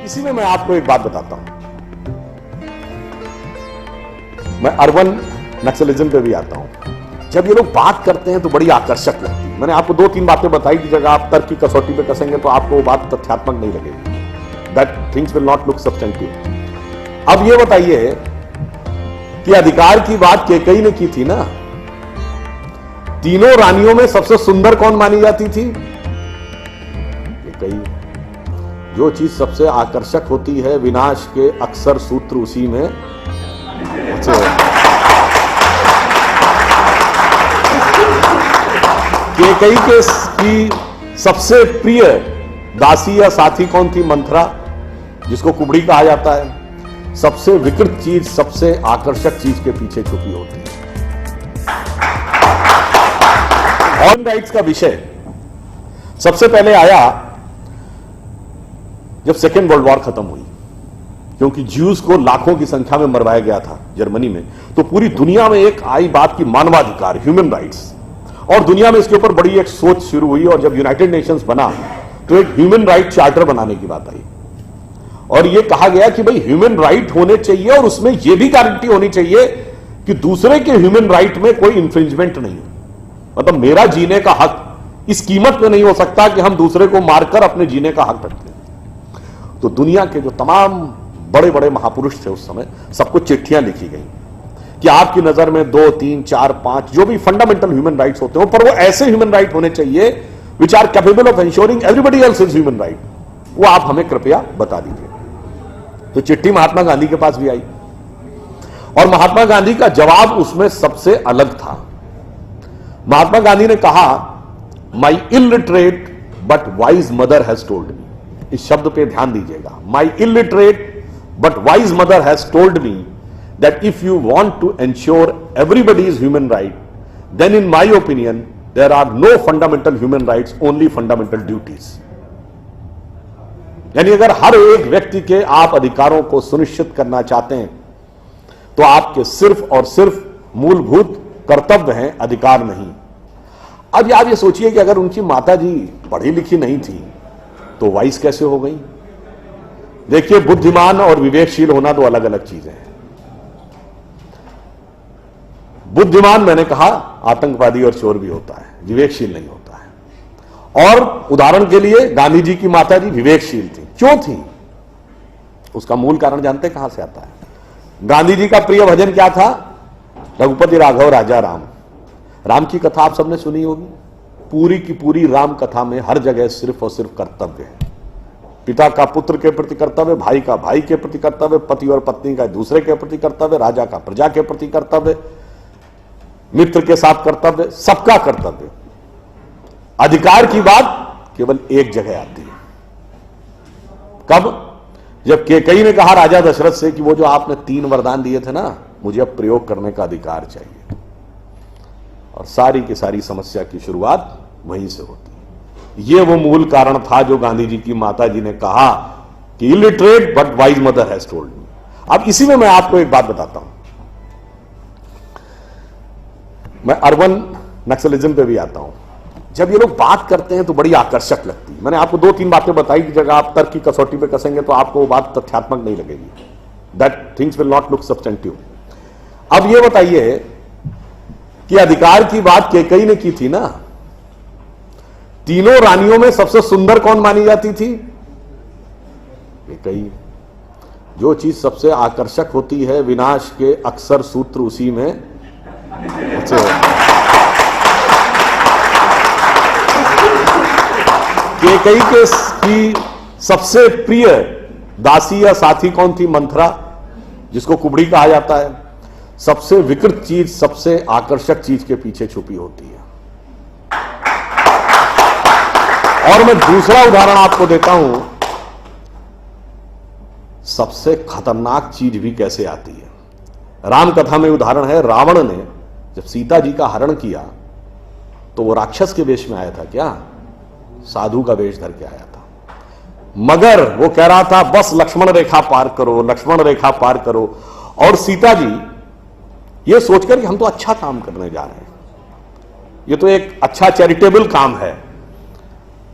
इसी में मैं आपको एक बात बताता हूं। मैं अर्बन नक्सलिज्म पे भी आता हूं। जब ये लोग बात करते हैं तो बड़ी आकर्षक लगती है। मैंने आपको 2-3 बातें बताई कि जगह आप तर्क की कसौटी पे कसेंगे तो आपको वो बात तथ्यात्मक नहीं लगेगी। That things will not look substantive. अब ये बताइए कि अधिकार की बात केकई ने की थी ना। तीनों रानियों में सबसे सुंदर कौन मानी जाती थी? केकई। जो चीज सबसे आकर्षक होती है विनाश के अक्सर सूत्र उसी में केकई की सबसे प्रिय दासी या साथी कौन थी? मंथरा, जिसको कुबड़ी कहा जाता है। सबसे विकृत चीज सबसे आकर्षक चीज के पीछे छुपी होती है। ह्यूमन राइट्स का विषय सबसे पहले आया जब सेकेंड वर्ल्ड वॉर खत्म हुई, क्योंकि ज्यूज को लाखों की संख्या में मरवाया गया था जर्मनी में। तो पूरी दुनिया में एक आई बात की मानवाधिकार, ह्यूमन राइट्स, और दुनिया में इसके ऊपर बड़ी एक सोच शुरू हुई। और जब यूनाइटेड नेशंस बना तो एक ह्यूमन राइट चार्टर बनाने की बात आई और यह कहा गया कि भाई ह्यूमन राइट होने चाहिए और उसमें यह भी गारंटी होनी चाहिए कि दूसरे के ह्यूमन राइट में कोई इंफ्रिंजमेंट नहीं है। मतलब मेरा जीने का हक इस कीमत में नहीं हो सकता कि हम दूसरे को मारकर अपने जीने का हक रखते हैं। तो दुनिया के जो तमाम बड़े बड़े महापुरुष थे उस समय, सबको चिट्ठियां लिखी गई कि आपकी नजर में 2, 3, 4, 5 जो भी फंडामेंटल ह्यूमन राइट्स होते हो, पर वो ऐसे ह्यूमन राइट होने चाहिए which are capable of ensuring everybody else is human right. वो आप हमें कृपया बता दीजिए। तो चिट्ठी महात्मा गांधी के पास भी आई और महात्मा गांधी का जवाब उसमें सबसे अलग था। महात्मा गांधी ने कहा, my illiterate but wise mother has told me. इस शब्द पे ध्यान दीजिएगा। My illiterate but wise mother has told me that if you want to ensure everybody's human right, then in my opinion there are no fundamental human rights, only fundamental duties. यानी अगर हर एक व्यक्ति के आप अधिकारों को सुनिश्चित करना चाहते हैं तो आपके सिर्फ और सिर्फ मूलभूत कर्तव्य हैं, अधिकार नहीं। अब आप ये सोचिए कि अगर उनकी माता जी पढ़ी लिखी नहीं थी तो वाइस कैसे हो गई? देखिए, बुद्धिमान और विवेकशील होना दो अलग अलग चीजें हैं। बुद्धिमान मैंने कहा आतंकवादी और चोर भी होता है, विवेकशील नहीं होता है। और उदाहरण के लिए गांधी जी की माता जी विवेकशील थी। क्यों थी? उसका मूल कारण जानते कहां से आता है? गांधी जी का प्रिय भजन क्या था? रघुपति राघव राजा राम। राम की कथा आप सबने सुनी होगी। पूरी की पूरी राम कथा में हर जगह सिर्फ और सिर्फ कर्तव्य है। पिता का पुत्र के प्रति कर्तव्य, भाई का भाई के प्रति कर्तव्य, पति और पत्नी का दूसरे के प्रति कर्तव्य, राजा का प्रजा के प्रति कर्तव्य, मित्र के साथ कर्तव्य, सबका कर्तव्य। अधिकार की बात केवल एक जगह आती है। कब? जब केकई ने कहा राजा दशरथ से कि वो जो आपने 3 वरदान दिए थे ना, मुझे अब प्रयोग करने का अधिकार चाहिए। और सारी की सारी समस्या की शुरुआत वहीं से होती है। यह वो मूल कारण था जो गांधी जी की माता जी ने कहा कि illiterate but wise mother has told मी। अब इसी में मैं आपको एक बात बताता हूं। मैं अर्बन नक्सलिज्म पे भी आता हूं। जब ये लोग बात करते हैं तो बड़ी आकर्षक लगती है। मैंने आपको 2-3 बातें बताई कि जगह आप तर्क की कसौटी पे कसेंगे तो आपको वो बात तथ्यात्मक नहीं लगेगी। That things will not look substantive. अब ये बताइए कि अधिकार की बात केकई ने की थी ना। तीनों रानियों में सबसे सुंदर कौन मानी जाती थी? केकई। जो चीज सबसे आकर्षक होती है विनाश के अक्सर सूत्र उसी में केकई की सबसे प्रिय दासी या साथी कौन थी? मंथरा, जिसको कुबड़ी कहा जाता है। सबसे विकृत चीज सबसे आकर्षक चीज के पीछे छुपी होती है। और मैं दूसरा उदाहरण आपको देता हूं, सबसे खतरनाक चीज भी कैसे आती है। राम कथा में उदाहरण है, रावण ने जब सीता जी का हरण किया तो वो राक्षस के वेश में आया था क्या? साधु का वेश धर के आया था। मगर वो कह रहा था बस लक्ष्मण रेखा पार करो, लक्ष्मण रेखा पार करो। और सीता जी ये सोचकर कि हम तो अच्छा काम करने जा रहे हैं, ये तो एक अच्छा चैरिटेबल काम है,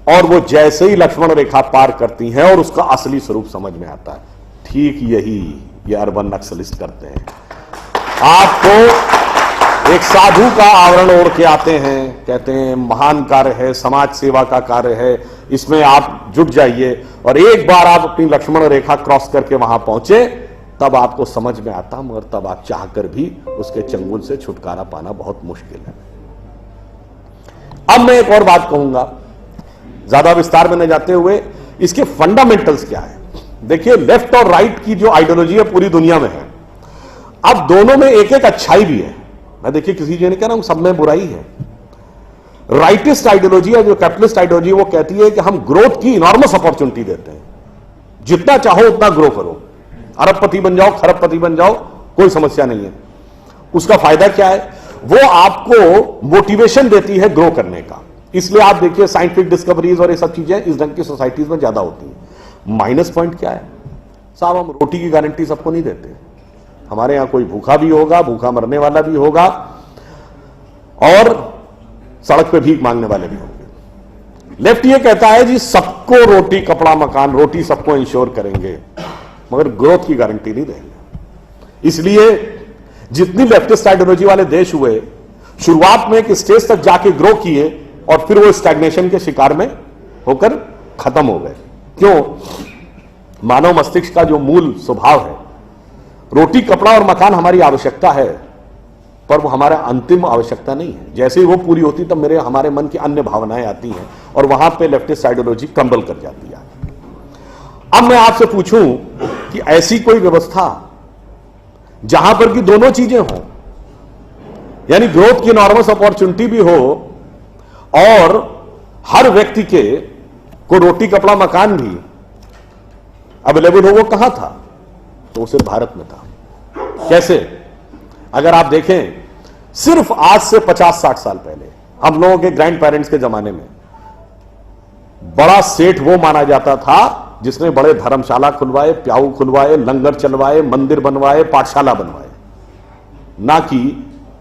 और वो जैसे ही लक्ष्मण रेखा पार करती हैं और उसका असली स्वरूप समझ में आता है। ठीक यही ये अर्बन नक्सलिस्ट करते हैं। आपको एक साधु का आवरण ओढ़ के आते हैं, कहते हैं महान कार्य है, समाज सेवा का कार्य है, इसमें आप जुट जाइए, और एक बार आप अपनी लक्ष्मण रेखा क्रॉस करके वहां पहुंचे तब आपको समझ में आता, मगर तब आप चाहकर भी उसके चंगुल से छुटकारा पाना बहुत मुश्किल है। अब मैं एक और बात कहूंगा, ज्यादा विस्तार में न जाते हुए, इसके फंडामेंटल्स क्या है। देखिए, लेफ्ट और राइट की जो आइडियोलॉजी है पूरी दुनिया में है। अब दोनों में एक एक अच्छाई भी है। मैं देखिए किसी चीज नहीं कह रहा हूं, सब में बुराई है। राइटिस्ट आइडियोलॉजी है, जो कैपिटलिस्ट आइडियोलॉजी, वो कहती है कि हम ग्रोथ की इनॉर्मस अपॉर्चुनिटी देते हैं, जितना चाहो उतना ग्रो करो, अरबपति बन जाओ, खरबपति बन जाओ, कोई समस्या नहीं है। उसका फायदा क्या है? वो आपको मोटिवेशन देती है ग्रो करने का। इसलिए आप देखिए साइंटिफिक डिस्कवरीज और ये सब चीजें इस ढंग की सोसाइटीज में ज्यादा होती हैं। माइनस पॉइंट क्या है साहब? हम रोटी की गारंटी सबको नहीं देते। हमारे यहां कोई भूखा भी होगा, भूखा मरने वाला भी होगा, और सड़क पे भीख मांगने वाले भी होंगे। लेफ्ट ये कहता है जी सबको रोटी, कपड़ा, मकान, रोटी सबको इंश्योर करेंगे, मगर ग्रोथ की गारंटी नहीं देंगे। इसलिए जितनी लेफ्टिस्ट आइडियोलॉजी वाले देश हुए, शुरुआत में एक स्टेज तक जाके ग्रो किए और फिर वो स्टैग्नेशन के शिकार में होकर खत्म हो गए। क्यों? मानव मस्तिष्क का जो मूल स्वभाव है, रोटी, कपड़ा और मकान हमारी आवश्यकता है, पर वो हमारा अंतिम आवश्यकता नहीं है। जैसे ही वो पूरी होती तब हमारे मन की अन्य भावनाएं आती हैं और वहां पे लेफ्टिस्ट आइडियोलॉजी क्रम्बल कर जाती है। अब मैं आपसे पूछूं कि ऐसी कोई व्यवस्था जहां पर कि दोनों चीजें हो, यानी ग्रोथ की इनॉर्मस अपॉर्चुनिटी भी हो और हर व्यक्ति को रोटी, कपड़ा, मकान भी अवेलेबल हो, वो कहां था? तो सिर्फ भारत में था। कैसे? अगर आप देखें, सिर्फ आज से 50-60 साल पहले हम लोगों के ग्रैंड पेरेंट्स के जमाने में बड़ा सेठ वो माना जाता था जिसने बड़े धर्मशाला खुलवाए, प्याऊ खुलवाए, लंगर चलवाए, मंदिर बनवाए, पाठशाला बनवाए, ना कि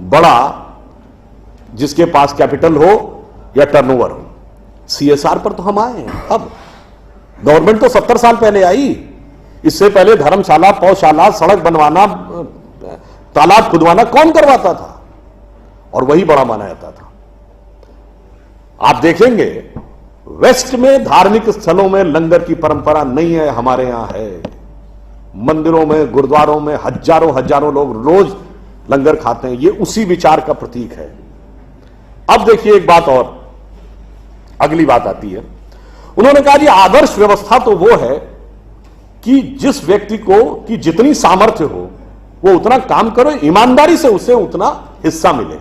बड़ा जिसके पास कैपिटल हो या टर्नओवर हो। सीएसआर पर तो हम आए हैं। अब गवर्नमेंट तो 70 साल पहले आई। इससे पहले धर्मशाला, पौशाला, सड़क बनवाना, तालाब खुदवाना कौन करवाता था? और वही बड़ा माना जाता था। आप देखेंगे वेस्ट में धार्मिक स्थलों में लंगर की परंपरा नहीं है, हमारे यहां है। मंदिरों में, गुरुद्वारों में हजारों लोग रोज लंगर खाते हैं। ये उसी विचार का प्रतीक है। अब देखिए एक बात और, अगली बात आती है। उन्होंने कहा जी आदर्श व्यवस्था तो वो है कि जिस व्यक्ति को कि जितनी सामर्थ्य हो वो उतना काम करो, ईमानदारी से उसे उतना हिस्सा मिले।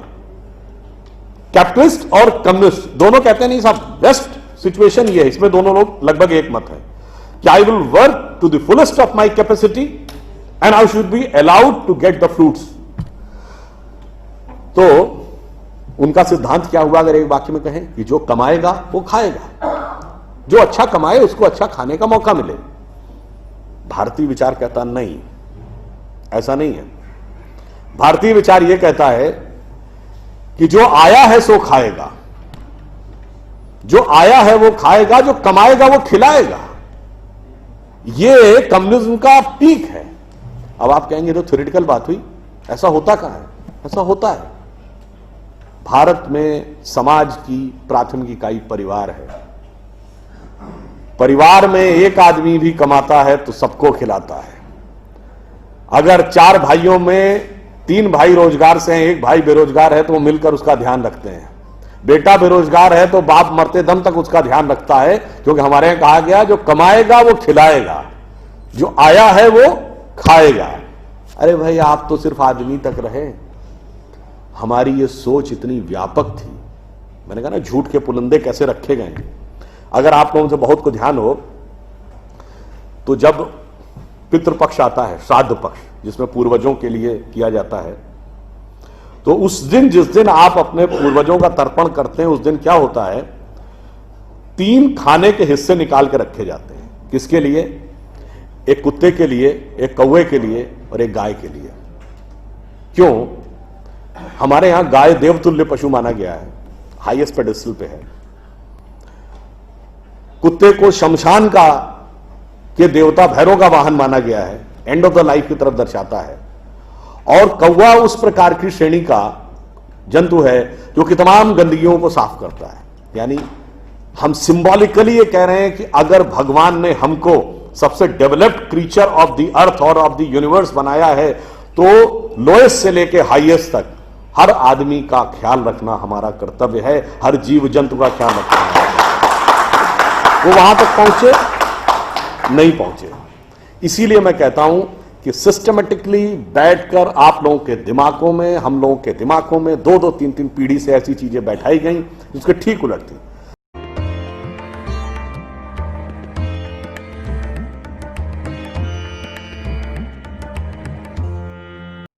कैपिटलिस्ट और कम्युनिस्ट दोनों कहते हैं नहीं साहब, बेस्ट सिचुएशन ये है, इसमें दोनों लोग लगभग एक मत है कि I will work to the fullest of my capacity and I should be allowed to get the fruits. तो उनका सिद्धांत क्या हुआ? अगर एक वाक्य में कहें कि जो कमाएगा वो खाएगा, जो अच्छा कमाए उसको अच्छा खाने का मौका मिले। भारतीय विचार कहता नहीं, ऐसा नहीं है। भारतीय विचार यह कहता है कि जो आया है सो खाएगा, जो आया है वो खाएगा, जो कमाएगा वो खिलाएगा। ये कम्युनिज्म का पीक है। अब आप कहेंगे तो थ्योरेटिकल बात हुई, ऐसा होता कहां है? ऐसा होता है। भारत में समाज की प्राथमिक इकाई परिवार है। परिवार में एक आदमी भी कमाता है तो सबको खिलाता है। अगर 4 भाइयों में 3 भाई रोजगार से हैं, एक भाई बेरोजगार है, तो वो मिलकर उसका ध्यान रखते हैं। बेटा बेरोजगार है तो बाप मरते दम तक उसका ध्यान रखता है, क्योंकि हमारे यहां कहा गया जो कमाएगा वो खिलाएगा, जो आया है वो खाएगा। अरे भाई आप तो सिर्फ आदमी तक रहे। हमारी ये सोच इतनी व्यापक थी। मैंने कहा ना झूठ के पुलंदे कैसे रखे गए। अगर आप लोगों से बहुत को ध्यान हो तो जब पितृपक्ष आता है, श्राद्ध पक्ष, जिसमें पूर्वजों के लिए किया जाता है, तो उस दिन जिस दिन आप अपने पूर्वजों का तर्पण करते हैं, उस दिन क्या होता है, 3 खाने के हिस्से निकाल के रखे जाते हैं। किसके लिए? एक कुत्ते के लिए, एक कौवे के लिए और एक गाय के लिए। क्यों? हमारे यहां गाय देवतुल्य पशु माना गया है, हाईएस्ट पेडेस्टल पे है। कुत्ते को शमशान का के देवता भैरव का वाहन माना गया है, एंड ऑफ द लाइफ की तरफ दर्शाता है। और कौवा उस प्रकार की श्रेणी का जंतु है जो कि तमाम गंदगियों को साफ करता है। यानी हम सिंबॉलिकली ये कह रहे हैं कि अगर भगवान ने हमको सबसे developed creature of the earth और ऑफ द यूनिवर्स बनाया है, तो लोएस्ट से लेके हाईएस्ट तक हर आदमी का ख्याल रखना हमारा कर्तव्य है, हर जीव जंतु का ख्याल रखना है। वो वहां तक पहुंचे नहीं पहुंचे। इसीलिए मैं कहता हूं कि सिस्टमेटिकली बैठकर आप लोगों के दिमागों में, हम लोगों के दिमागों में 2-2, 3-3 पीढ़ी से ऐसी चीजें बैठाई गई जिसके ठीक उलट थी।